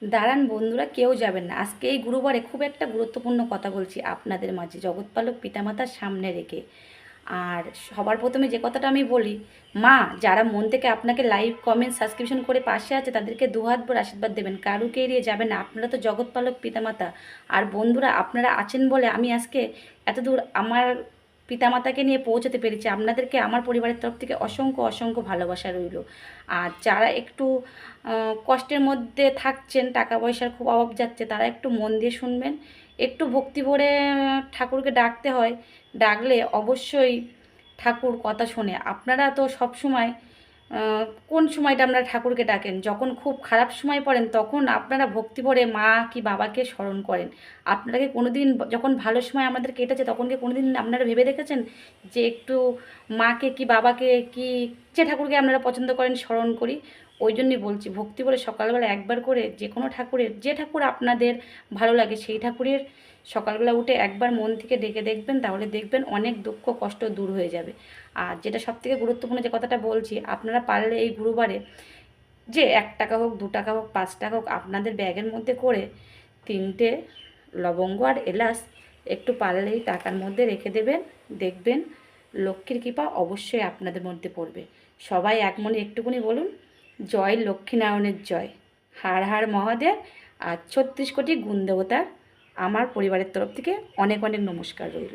দাঁড়ান বন্ধুরা, কেউ যাবেন না। আজকে এই গুরুবারে খুব একটা গুরুত্বপূর্ণ কথা বলছি আপনাদের মাঝে, জগৎপালক পিতামাতার সামনে রেখে। আর সবার প্রথমে যে কথাটা আমি বলি, মা যারা মন থেকে আপনাকে লাইভ কমেন্ট সাবস্ক্রিপশন করে পাশে আছে তাদেরকে দুহাত ভরে আশীর্বাদ দেবেন, কারুকে এড়িয়ে যাবেন না। আপনারা তো জগৎপালক পিতামাতা। আর বন্ধুরা, আপনারা আছেন বলে আমি আজকে এতদূর আমার পিতামাতাকে নিয়ে পৌঁছাতে পেরেছি। আপনাদেরকে আমার পরিবারের তরফ থেকে অসংখ্য অসংখ্য ভালোবাসা রইল। আর যারা একটু কষ্টের মধ্যে থাকছেন, টাকা পয়সার খুব অভাব যাচ্ছে, তারা একটু মন দিয়ে শুনবেন। একটু ভক্তি ভরে ঠাকুরকে ডাকতে হয়, ডাকলে অবশ্যই ঠাকুর কথা শোনে। আপনারা তো সব সময় কোন সময়টা আপনারা ঠাকুরকে ডাকেন? যখন খুব খারাপ সময় পড়েন তখন আপনারা ভক্তি ভরে মা কি বাবাকে স্মরণ করেন। আপনারা কি কোনো দিন যখন ভালো সময় আমাদের কেটেছে তখন কি কোনো দিন আপনারা ভেবে দেখেছেন যে একটু মাকে কি বাবাকে কি যে ঠাকুরকে আপনারা পছন্দ করেন স্মরণ করি? ওই জন্যই বলছি, ভক্তি বলে সকালবেলা একবার করে যে কোনো ঠাকুরের, যে ঠাকুর আপনাদের ভালো লাগে সেই ঠাকুরের সকালবেলা উঠে একবার মন থেকে ডেকে দেখবেন, তাহলে দেখবেন অনেক দুঃখ কষ্ট দূর হয়ে যাবে। আর যেটা সবথেকে গুরুত্বপূর্ণ যে কথাটা বলছি, আপনারা পারলে এই গুরুবারে যে 1 টাকা হোক, 2 টাকা হোক, 5 টাকা হোক, আপনাদের ব্যাগের মধ্যে করে 3টে লবঙ্গ আর এলাচ একটু পারলে এই টাকার মধ্যে রেখে দেবেন। দেখবেন লক্ষ্মীর কৃপা অবশ্যই আপনাদের মধ্যে পড়বে। সবাই এক মনে একটুকুনি বলুন, জয় লক্ষ্মীনারায়ণের জয়, হার হার মহাদেব। আর 36 কোটি গুণ দেবতার আমার পরিবারের তরফ থেকে অনেক অনেক নমস্কার রইল।